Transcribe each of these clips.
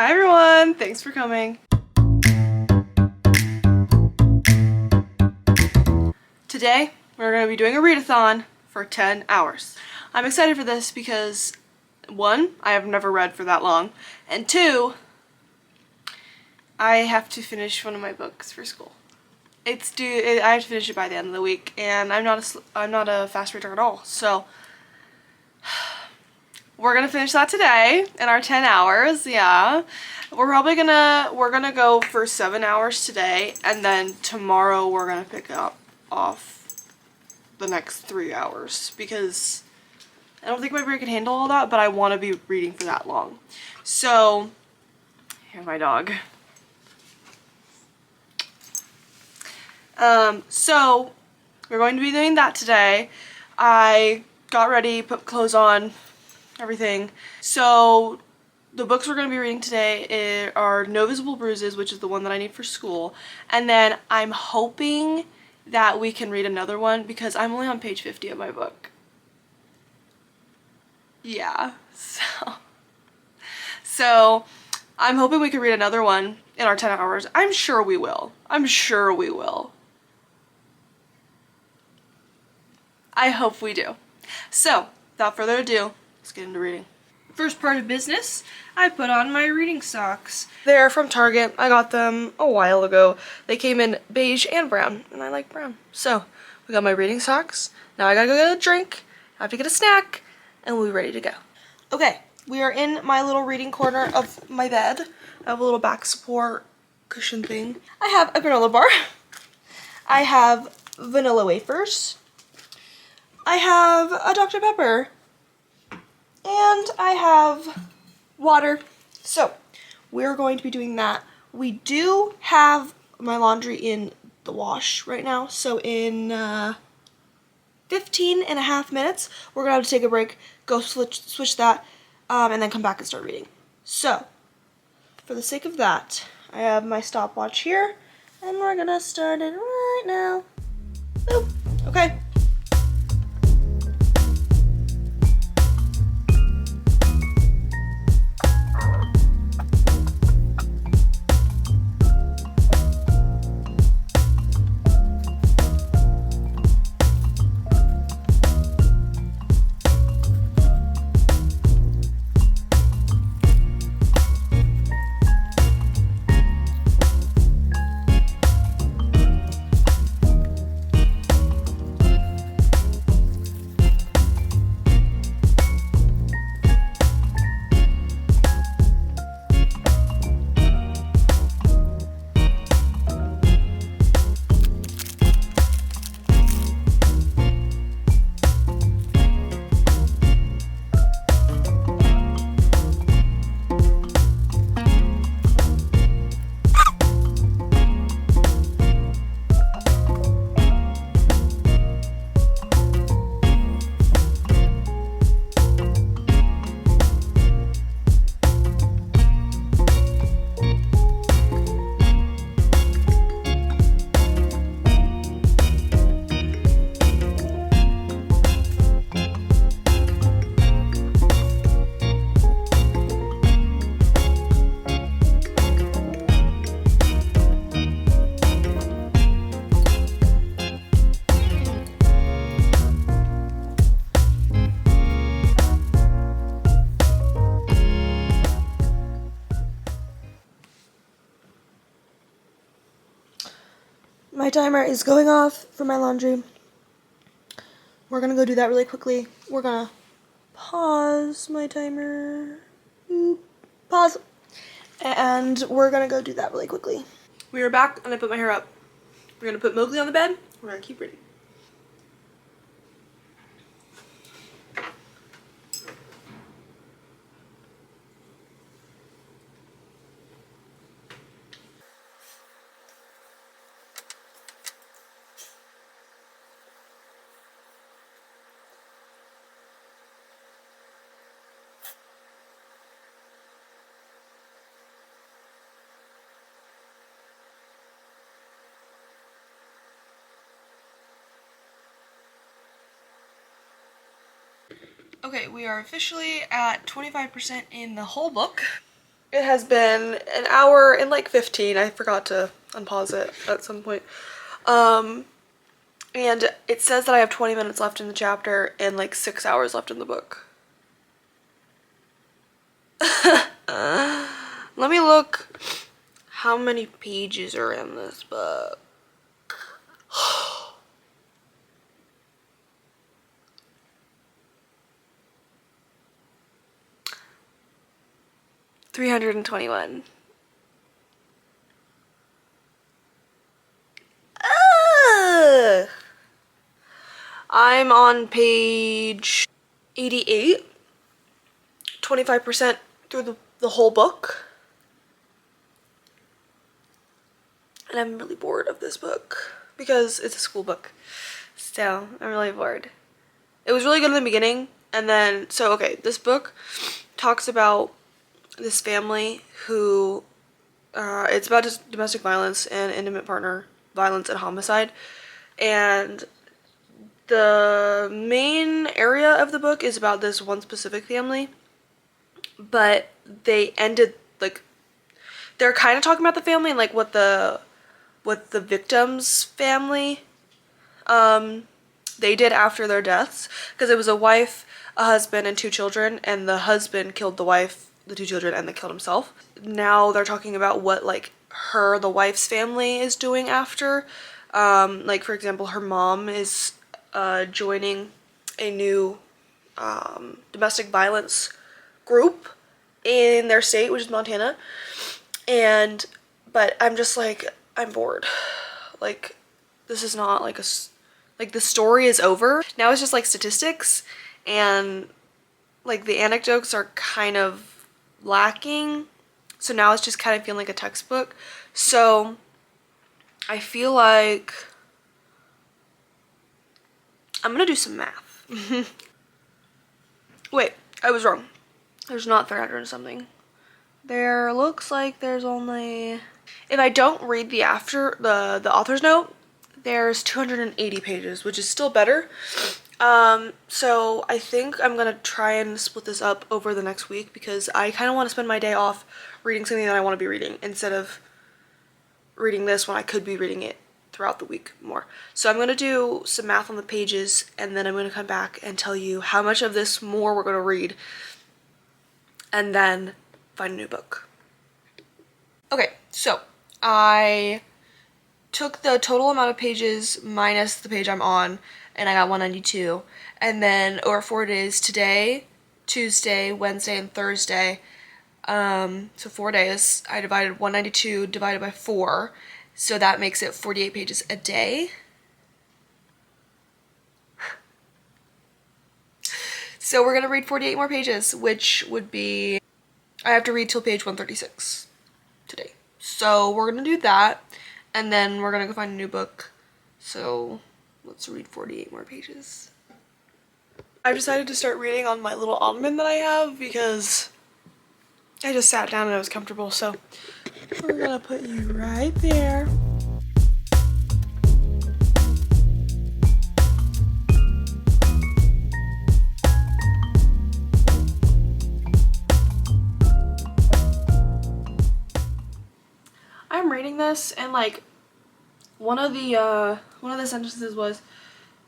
Hi everyone, thanks for coming. Today, we're going to be doing a read-a-thon for 10 hours. I'm excited for this because, one, I have never read for that long, and two, I have to finish one of my books for school. I have to finish it by the end of the week, and I'm not a fast reader at all, so we're gonna finish that today in our 10 hours, yeah. We're gonna go for 7 hours today, and then tomorrow we're gonna pick up off the next 3 hours because I don't think my brain can handle all that, but I want to be reading for that long. So, here's my dog. So we're going to be doing that today. I got ready, put clothes on, everything. So the books we're going to be reading today are No Visible Bruises, which is the one that I need for school. And then I'm hoping that we can read another one because I'm only on page 50 of my book. Yeah, so I'm hoping we can read another one in our 10 hours. I'm sure we will. I'm sure we will. I hope we do. So, without further ado, let's get into reading. First part of business, I put on my reading socks. They're from Target. I got them a while ago. They came in beige and brown, and I like brown. So, we got my reading socks. Now I gotta go get a drink, I have to get a snack, and we'll be ready to go. Okay, we are in my little reading corner of my bed. I have a little back support cushion thing. I have a granola bar. I have vanilla wafers. I have a Dr. Pepper, and I have water. So, we're going to be doing that. We do have my laundry in the wash right now, so in 15 and a half minutes, we're going to have to take a break, go switch that, and then come back and start reading. So, for the sake of that, I have my stopwatch here, and we're going to start it right now. Boop. Okay. My timer is going off for my laundry. We're gonna go do that really quickly. We're gonna pause my timer. Pause. And we're gonna go do that really quickly. We are back and I put my hair up. We're gonna put Mowgli on the bed. We're gonna keep reading. Okay, we are officially at 25% in the whole book. It has been an hour and like 15. I forgot to unpause it at some point. And it says that I have 20 minutes left in the chapter and like 6 hours left in the book. Let me look how many pages are in this book. 321. I'm on page 88, 25% through the whole book. And I'm really bored of this book because it's a school book. So I'm really bored. It was really good in the beginning, and then, so okay, this book talks about this family who, it's about just domestic violence and intimate partner violence and homicide. And the main area of the book is about this one specific family, but they ended, like, they're kind of talking about the family and like what the victim's family they did after their deaths, because it was a wife, a husband, and 2 children, and the husband killed the wife, the 2 children, and then killed himself. Now they're talking about what like the wife's family is doing after. Like, for example, her mom is joining a new domestic violence group in their state, which is Montana. But I'm just like, I'm bored. Like, this is not like like the story is over. Now it's just like statistics, and like the anecdotes are kind of lacking. So now it's just kind of feeling like a textbook. So I feel like I'm gonna do some math. Wait, I was wrong. There's not 300 and something. There looks like there's only, if I don't read the author's note, there's 280 pages, which is still better. So I think I'm gonna try and split this up over the next week, because I kind of want to spend my day off reading something that I want to be reading instead of reading this when I could be reading it throughout the week more. So I'm gonna do some math on the pages, and then I'm gonna come back and tell you how much of this more we're gonna read, and then find a new book. Okay, so I took the total amount of pages minus the page I'm on, and I got 192. And then over 4 days, today, Tuesday, Wednesday, and Thursday, so 4 days, I divided 192 divided by 4, so that makes it 48 pages a day. So we're gonna read 48 more pages, which would be, I have to read till page 136 today. So we're gonna do that, and then we're gonna go find a new book. So let's read 48 more pages. I've decided to start reading on my little ottoman that I have, because I just sat down and I was comfortable. So we're gonna put you right there. I'm reading this, and like one of the sentences was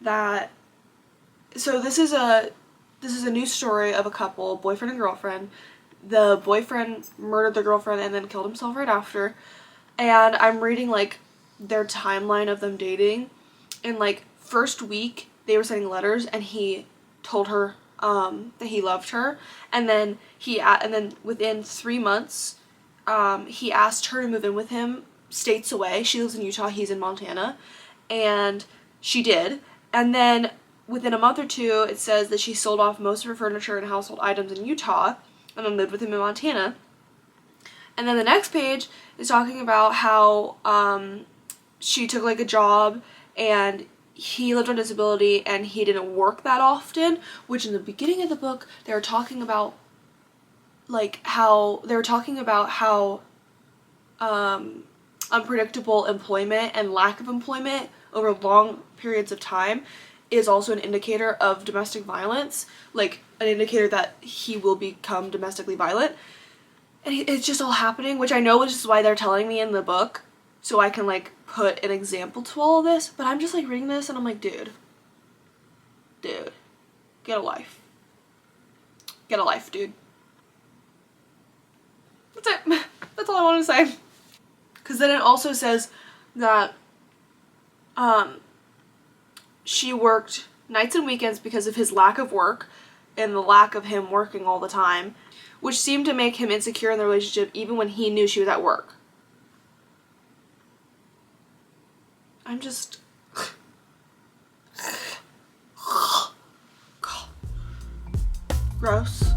that, so this is a new story of a couple, boyfriend and girlfriend. The boyfriend murdered the girlfriend and then killed himself right after. And I'm reading like their timeline of them dating. And like first week they were sending letters, and he told her that he loved her. And then within 3 months he asked her to move in with him states away. She lives in Utah, he's in Montana, and she did. And then within a month or two, it says that she sold off most of her furniture and household items in Utah and then lived with him in Montana. And then the next page is talking about how she took like a job, and he lived on disability and he didn't work that often, which in the beginning of the book they were talking about how unpredictable employment and lack of employment over long periods of time is also an indicator of domestic violence, like an indicator that he will become domestically violent. and it's just all happening, which I know is why they're telling me in the book, so I can like put an example to all of this, but I'm just like reading this and I'm like, dude, get a life. Get a life, dude. That's it. That's all I want to say. Because then it also says that she worked nights and weekends because of his lack of work and the lack of him working all the time, which seemed to make him insecure in the relationship even when he knew she was at work. I'm just... gross.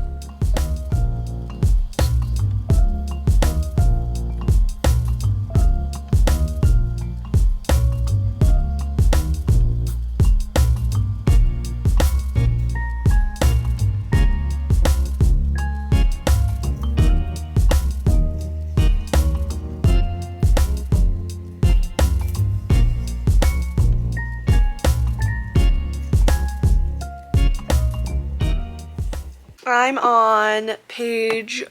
I'm on page,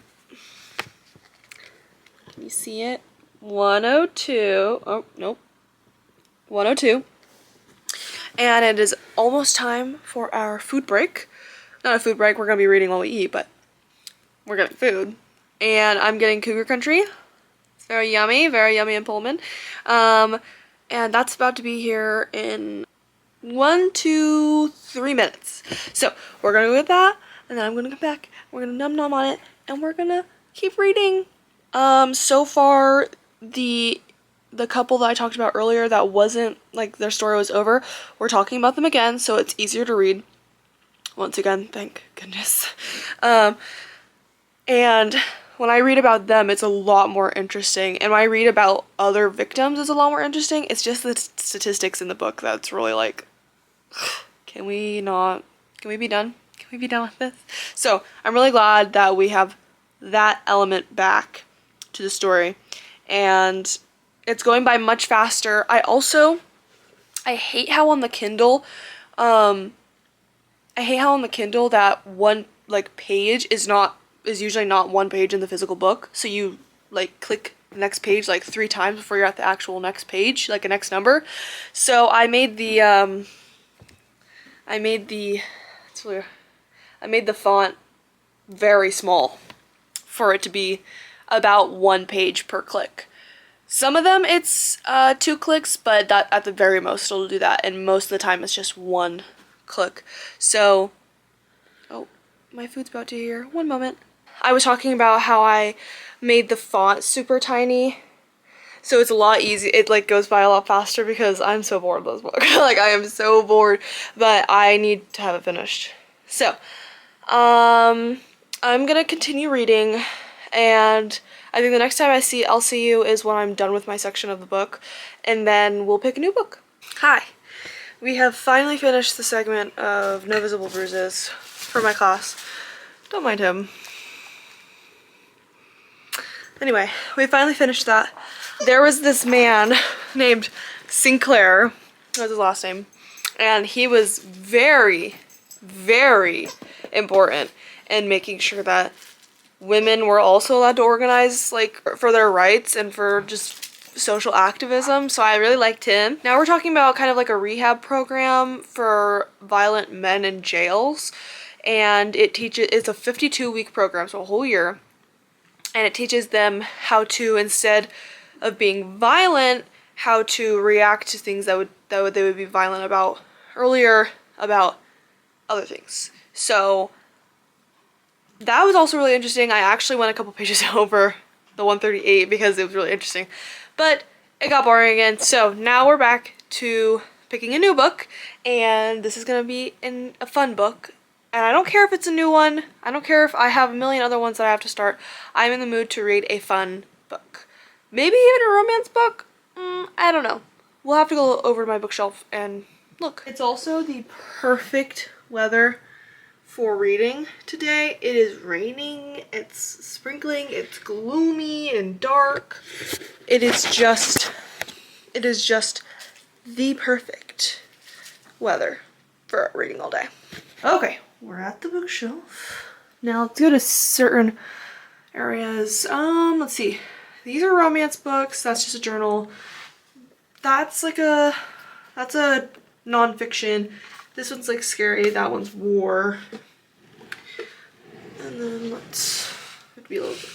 let me see it, 102, oh, nope, 102, and it is almost time for our food break. Not a food break, we're going to be reading while we eat, but we're getting food. And I'm getting Cougar Country. It's very yummy in Pullman. And that's about to be here in 1 to 3 minutes. So we're going to go with that. And then I'm gonna come back, we're gonna num num on it, and we're gonna keep reading. So far, the couple that I talked about earlier that wasn't, like, their story was over, we're talking about them again, so it's easier to read. Once again, thank goodness. And when I read about them, it's a lot more interesting. And when I read about other victims, it's a lot more interesting. It's just the statistics in the book that's really like, can we be done? Can we be done with this? So I'm really glad that we have that element back to the story, and it's going by much faster. I hate how on the Kindle, that one like page is usually not one page in the physical book. So you like click the next page like 3 times before you're at the actual next page, like a next number. So I made the font very small for it to be about 1 page per click. Some of them it's 2 clicks, but that at the very most it'll do that, and most of the time it's just 1 click. So, oh, my food's about to here. 1 moment. I was talking about how I made the font super tiny, so it's a lot easier. It like goes by a lot faster because I'm so bored of this book. Like, I am so bored, but I need to have it finished. So, I'm gonna continue reading, and I think the next time I'll see you is when I'm done with my section of the book, and then we'll pick a new book. Hi. We have finally finished the segment of No Visible Bruises for my class. Don't mind him. Anyway, we finally finished that. There was this man named Sinclair, that was his last name, and he was very, very important in making sure that women were also allowed to organize, like, for their rights and for just social activism, so I really liked him. Now we're talking about kind of like a rehab program for violent men in jails, and it's a 52-week program, so a whole year, and it teaches them how to, instead of being violent, how to react to things that they would be violent about earlier, about other things. So that was also really interesting. I actually went a couple pages over the 138 because it was really interesting, but it got boring again. So now we're back to picking a new book, and this is gonna be a fun book. And I don't care if it's a new one. I don't care if I have a million other ones that I have to start. I'm in the mood to read a fun book. Maybe even a romance book? I don't know. We'll have to go over my bookshelf and look. It's also the perfect weather for reading today. It is raining, it's sprinkling, it's gloomy and dark. It is just the perfect weather for reading all day. Okay, we're at the bookshelf. Now let's go to certain areas. Let's see. These are romance books. That's just a journal. That's a nonfiction. This one's like scary. That one's war. And then let's be a little bit.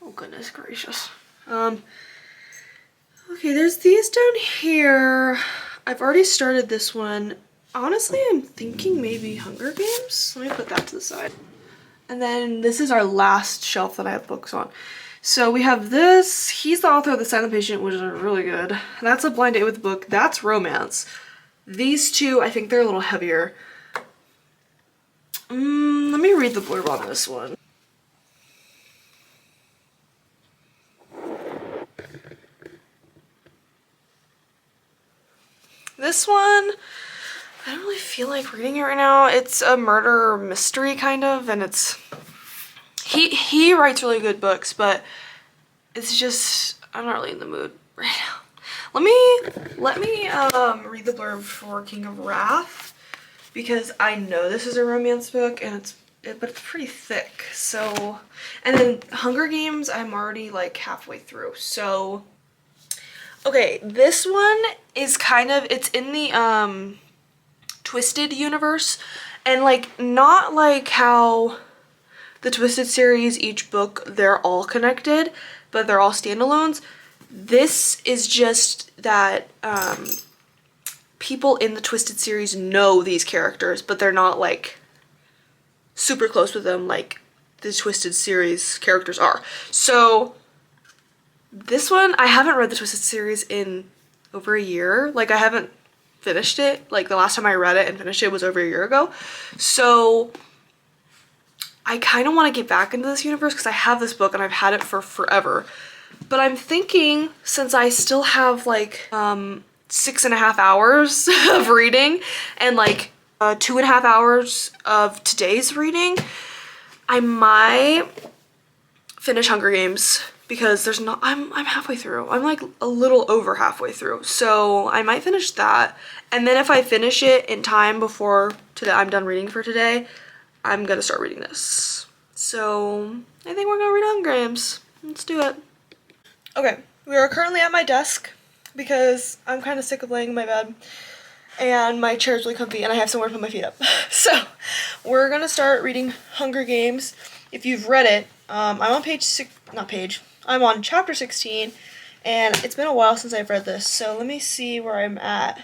Oh goodness gracious. Okay, there's these down here. I've already started this one. Honestly, I'm thinking maybe Hunger Games. Let me put that to the side. And then this is our last shelf that I have books on. So we have this. He's the author of The Silent Patient, which is really good. That's A Blind Date with a Book. That's romance. These two, I think they're a little heavier. Let me read the blurb on this one. This one, I don't really feel like reading it right now. It's a murder mystery kind of, and it's he writes really good books, but it's just I'm not really in the mood right now. Let me read the blurb for King of Wrath, because I know this is a romance book and but it's pretty thick. So, and then Hunger Games I'm already like halfway through. So okay, this one is kind of, it's in the Twisted universe, and like not like how the Twisted series, each book, they're all connected, but they're all standalones. This is just that people in the Twisted series know these characters, but they're not like super close with them like the Twisted series characters are. So this one, I haven't read the Twisted series in over a year. Like I haven't finished it. Like the last time I read it and finished it was over a year ago. So I kind of want to get back into this universe because I have this book and I've had it for forever. But I'm thinking, since I still have like 6.5 hours of reading and like 2.5 hours of today's reading, I might finish Hunger Games, because there's not, I'm halfway through. I'm like a little over halfway through. So I might finish that. And then if I finish it in time before today, I'm done reading for today, I'm gonna start reading this. So I think we're gonna read Hunger Games. Let's do it. Okay, we are currently at my desk because I'm kind of sick of laying in my bed and my chair is really comfy and I have somewhere to put my feet up. So we're gonna start reading Hunger Games. If you've read it, I'm on I'm on chapter 16, and it's been a while since I've read this, so let me see where I'm at.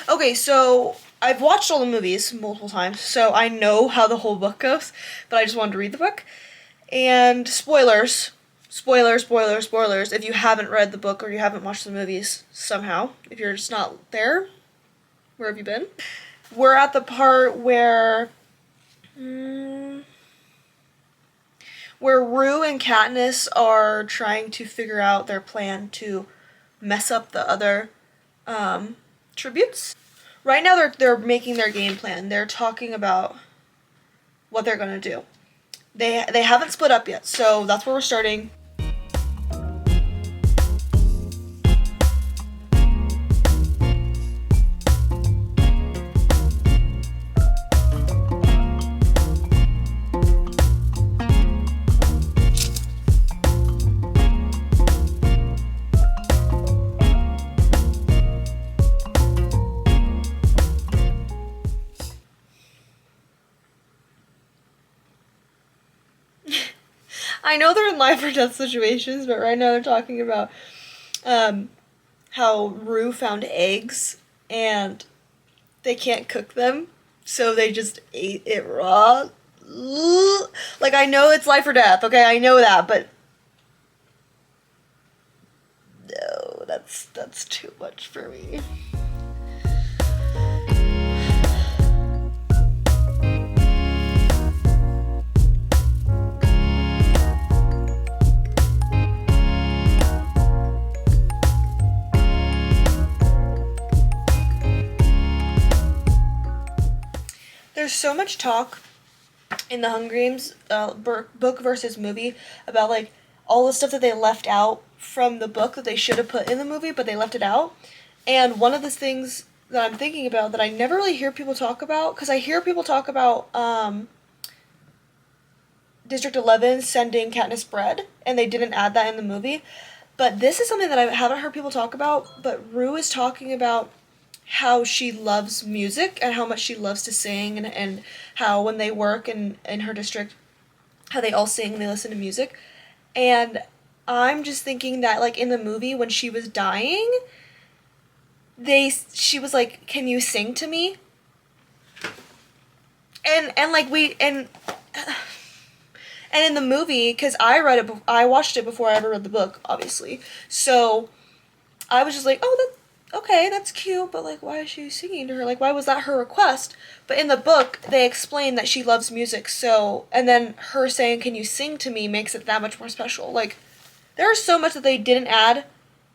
Okay, so I've watched all the movies multiple times, so I know how the whole book goes, but I just wanted to read the book. And spoilers, if you haven't read the book or you haven't watched the movies somehow, if you're just not there, where have you been? We're at the part where Rue and Katniss are trying to figure out their plan to mess up the other tributes. Right now they're making their game plan. They're talking about what they're gonna do. They haven't split up yet, so that's where we're starting. I know they're in life or death situations, but right now they're talking about how Rue found eggs and they can't cook them, so they just ate it raw. Like, I know it's life or death, okay, I know that, but no, that's too much for me. There's so much talk in the Hunger Games book versus movie about like all the stuff that they left out from the book that they should have put in the movie, but they left it out. And one of the things that I'm thinking about that I never really hear people talk about, because I hear people talk about District 11 sending Katniss bread, and they didn't add that in the movie. But this is something that I haven't heard people talk about, but Rue is talking about how she loves music and how much she loves to sing, and how when they work in her district, how they all sing and they listen to music. And I'm just thinking that, like, in the movie when she was dying, she was like, "Can you sing to me?" And like and in the movie, because I watched it before I ever read the book, obviously. So I was just like, oh, okay, that's cute, but like, why is she singing to her? Like, why was that her request? But in the book, they explain that she loves music, so, and then her saying, "Can you sing to me?" makes it that much more special. Like, there's so much that they didn't add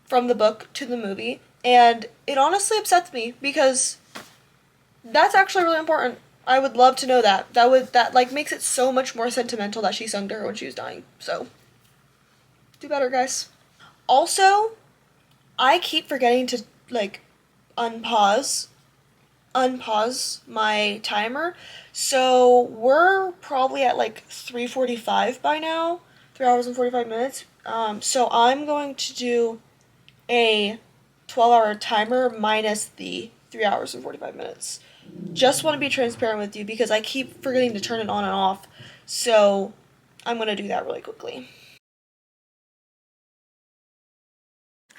from the book to the movie, and it honestly upsets me, because that's actually really important. I would love to know that. That like makes it so much more sentimental that she sung to her when she was dying. So, do better, guys. Also, I keep forgetting to like unpause my timer. So, we're probably at like 3:45 by now. 3 hours and 45 minutes. So I'm going to do a 12-hour timer minus the 3 hours and 45 minutes. Just want to be transparent with you because I keep forgetting to turn it on and off. So I'm going to do that really quickly.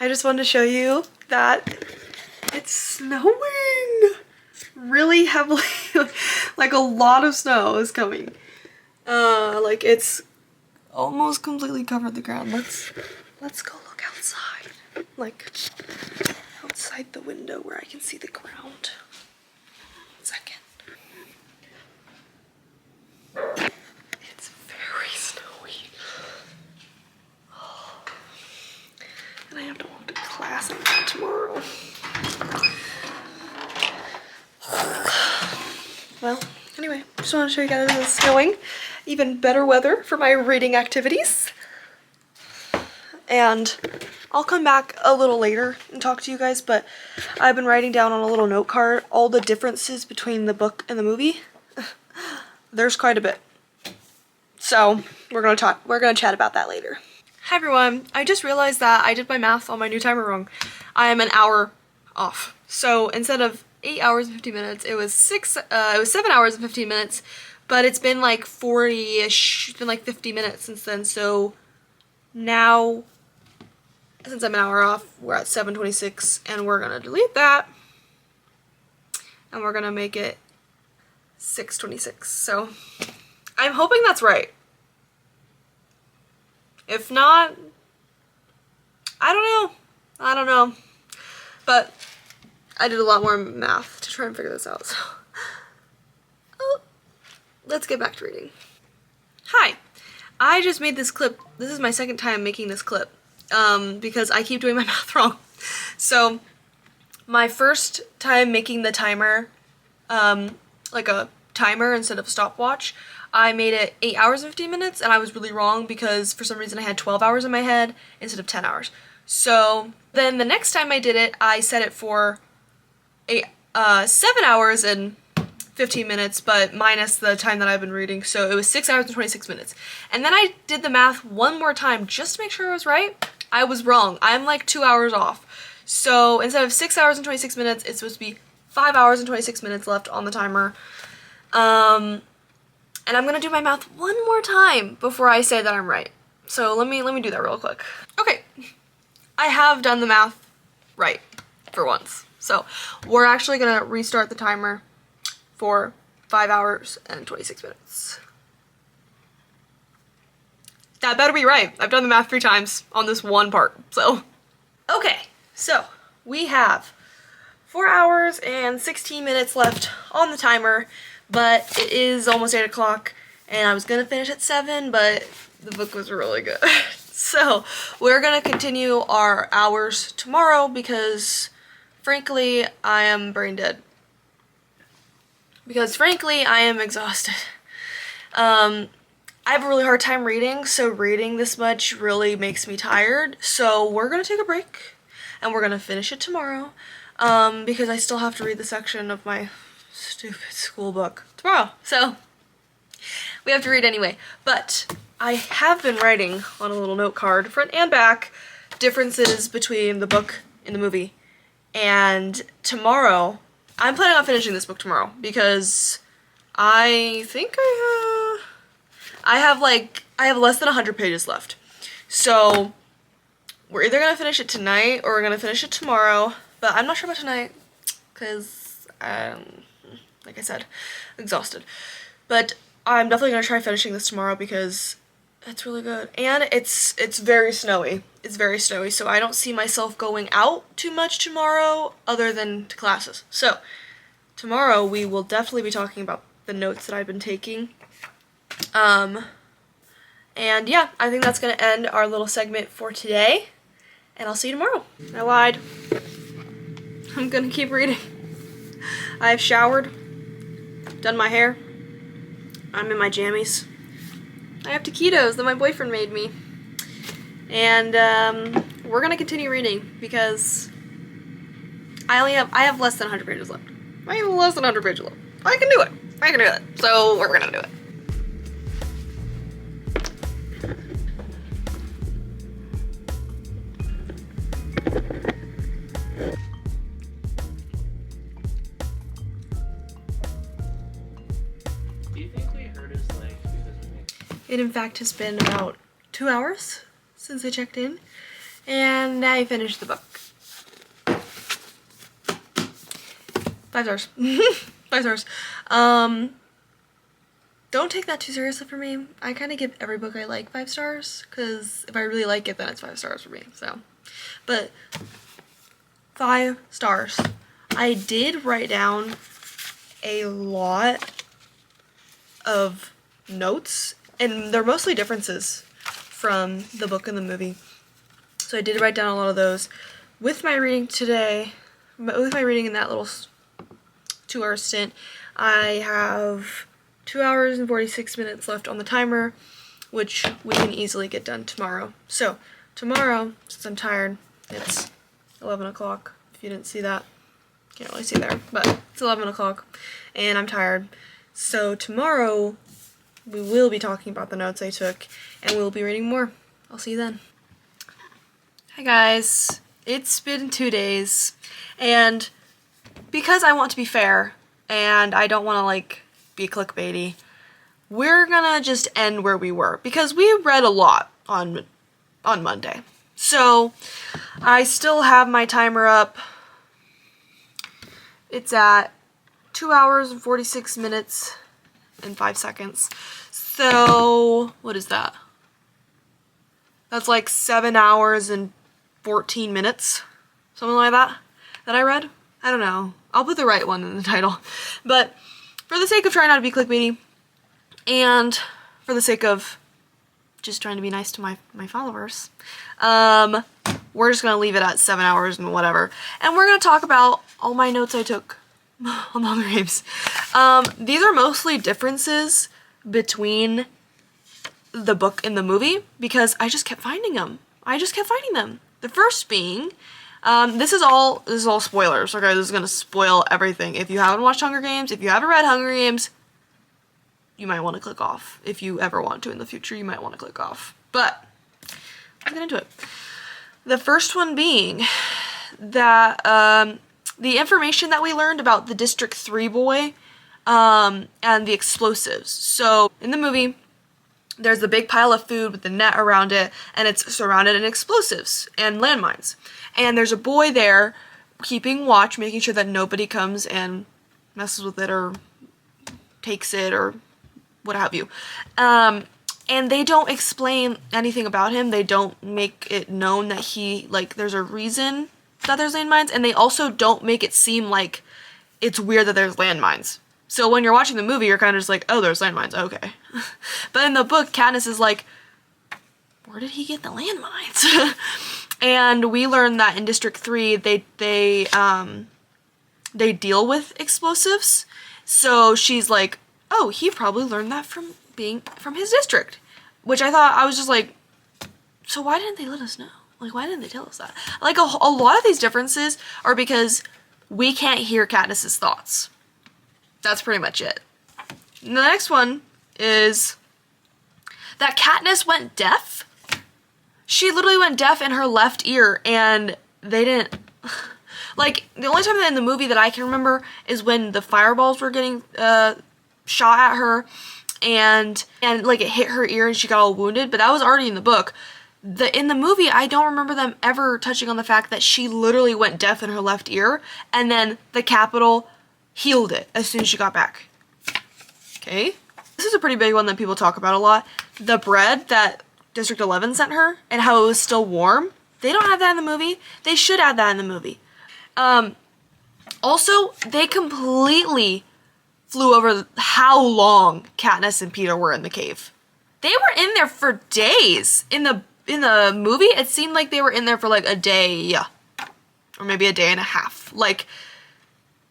I just wanted to show you that it's snowing really heavily. Like a lot of snow is coming. Like it's almost completely covered the ground. Let's go look outside. Like outside the window where I can see the ground. 1 second. It's very snowy. And I have to walk to class tomorrow. Well, anyway, just want to show you guys it's snowing. Even better weather for my reading activities. And I'll come back a little later and talk to you guys, but I've been writing down on a little note card all the differences between the book and the movie. There's quite a bit. So we're gonna chat about that later. Hi everyone, I just realized that I did my math on my new timer wrong. I am an hour off. So instead of 8 hours and 50 minutes, it was 7 hours and 15 minutes, but it's been like 40-ish, it's been like 50 minutes since then. So now, since I'm an hour off, we're at 7:26, and we're gonna delete that, and we're gonna make it 6:26. So I'm hoping that's right. If not, I don't know. But I did a lot more math to try and figure this out, so let's get back to reading. Hi, I just made this clip. This is my second time making this clip because I keep doing my math wrong. So my first time making the timer, like a timer instead of a stopwatch, I made it 8 hours and 15 minutes, and I was really wrong because for some reason I had 12 hours in my head instead of 10 hours. So then the next time I did it, I set it for 7 hours and 15 minutes, but minus the time that I've been reading, so it was 6 hours and 26 minutes. And then I did the math one more time just to make sure I was right. I was wrong. I'm like 2 hours off. So instead of 6 hours and 26 minutes, it's supposed to be 5 hours and 26 minutes left on the timer. And I'm gonna do my math one more time before I say that I'm right. So let me do that real quick. Okay, I have done the math right for once. So we're actually gonna restart the timer for 5 hours and 26 minutes. That better be right. I've done the math 3 times on this one part, so. Okay, so we have 4 hours and 16 minutes left on the timer, but it is almost 8 o'clock, and I was gonna finish at 7, but the book was really good. So we're gonna continue our hours tomorrow because, frankly, I am brain dead. Because, frankly, I am exhausted. I have a really hard time reading, so reading this much really makes me tired. So we're gonna take a break, and we're gonna finish it tomorrow, because I still have to read the section of my stupid school book tomorrow. So we have to read anyway. But I have been writing on a little note card, front and back, differences between the book and the movie. And tomorrow, I'm planning on finishing this book tomorrow because I think I have less than 100 pages left. So we're either gonna finish it tonight or we're gonna finish it tomorrow, but I'm not sure about tonight because, like I said, exhausted. But I'm definitely gonna try finishing this tomorrow because it's really good. And it's very snowy. It's very snowy, so I don't see myself going out too much tomorrow other than to classes. So tomorrow we will definitely be talking about the notes that I've been taking. And yeah, I think that's gonna end our little segment for today. And I'll see you tomorrow. I lied. I'm gonna keep reading. I've showered, done my hair. I'm in my jammies. I have taquitos that my boyfriend made me. And we're gonna continue reading because I have less than 100 pages left. I have less than 100 pages left. I can do it. I can do it. So we're gonna do it. Do you think we hurt his leg because we made... It in fact has been about 2 hours since I checked in, and I finished the book. 5 stars. 5 stars. Don't take that too seriously for me. I kind of give every book I like 5 stars, because if I really like it, then it's 5 stars for me, so. But 5 stars. I did write down a lot of notes, and they're mostly differences from the book and the movie. So I did write down a lot of those. With my reading today, with my reading in that little 2-hour stint, I have 2 hours and 46 minutes left on the timer, which we can easily get done tomorrow. So tomorrow, since I'm tired, it's 11 o'clock. If you didn't see that, can't really see there, but it's 11 o'clock and I'm tired. So tomorrow we will be talking about the notes I took and we'll be reading more. I'll see you then. Hi guys, it's been 2 days, and because I want to be fair and I don't want to like be clickbaity, we're gonna just end where we were because we read a lot on Monday. So I still have my timer up. It's at 2 hours and 46 minutes and 5 seconds. So what is that? That's like 7 hours and 14 minutes, something like that I read. I don't know. I'll put the right one in the title. But for the sake of trying not to be clickbaity, and for the sake of just trying to be nice to my followers, we're just gonna leave it at 7 hours and whatever. And we're gonna talk about all my notes I took on the Hunger Games. These are mostly differences between the book and the movie because I just kept finding them. The first being, this is all spoilers. Okay, this is gonna spoil everything. If you haven't watched Hunger Games, if you haven't read Hunger Games, you might want to click off. If you ever want to in the future, you might want to click off. But let's get into it. The first one being that the information that we learned about the District 3 boy and the explosives. So in the movie, there's a big pile of food with the net around it, and it's surrounded in explosives and landmines. And there's a boy there keeping watch, making sure that nobody comes and messes with it or takes it or what have you. And they don't explain anything about him. They don't make it known that there's a reason that there's landmines, and they also don't make it seem like it's weird that there's landmines. So when you're watching the movie, you're kind of just like, oh, there's landmines, okay. But in the book, Katniss is like, where did he get the landmines? And we learned that in District 3, they deal with explosives. So she's like, oh, he probably learned that from his district. Which I was just like, so why didn't they let us know? Like, why didn't they tell us that? Like, a lot of these differences are because we can't hear Katniss's thoughts. That's pretty much it. And the next one is that Katniss went deaf. She literally went deaf in her left ear, and they didn't... Like, the only time in the movie that I can remember is when the fireballs were getting shot at her, and like it hit her ear and she got all wounded, but that was already in the book. In the movie, I don't remember them ever touching on the fact that she literally went deaf in her left ear, and then the Capitol healed it as soon as she got back. Okay? This is a pretty big one that people talk about a lot. The bread that District 11 sent her, and how it was still warm. They don't have that in the movie. They should add that in the movie. Also, they completely flew over how long Katniss and Peter were in the cave. They were in there for days. In the movie, it seemed like they were in there for like a day, or maybe a day and a half. Like,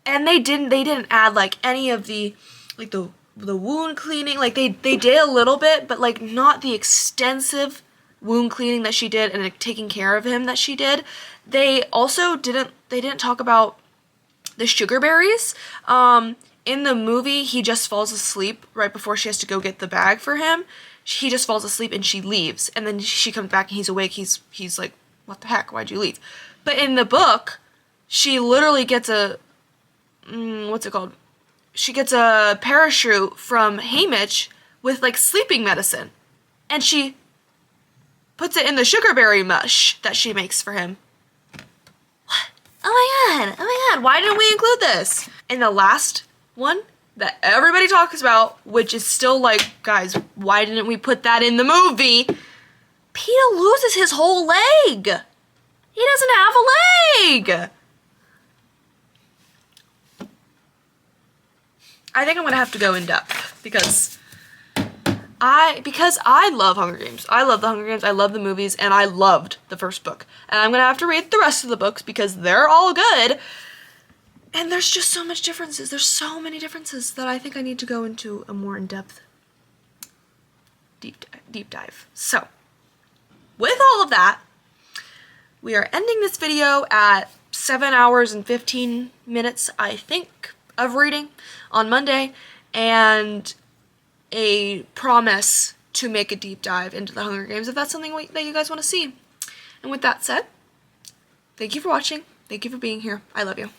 and they didn't add like any of the like the wound cleaning. Like they did a little bit, but like not the extensive wound cleaning that she did and like, taking care of him that she did. They also didn't talk about the sugar berries. In the movie, he just falls asleep right before she has to go get the bag for him. He just falls asleep and she leaves, and then she comes back and he's awake. He's like, what the heck? Why'd you leave? But in the book, she literally gets a what's it called? She gets a parachute from Haymitch with like sleeping medicine, and she puts it in the sugar berry mush that she makes for him. What? Oh my god, why didn't we include this? In the last one that everybody talks about, which is still like, guys, why didn't we put that in the movie? Peeta loses his whole leg. He doesn't have a leg. I think I'm gonna have to go in depth because I love Hunger Games. I love the Hunger Games, I love the movies, and I loved the first book. And I'm gonna have to read the rest of the books because they're all good. And there's just so much differences. There's so many differences that I think I need to go into a more in-depth deep dive. So, with all of that, we are ending this video at 7 hours and 15 minutes, I think, of reading on Monday, and a promise to make a deep dive into the Hunger Games if that's something that you guys want to see. And with that said, thank you for watching. Thank you for being here. I love you.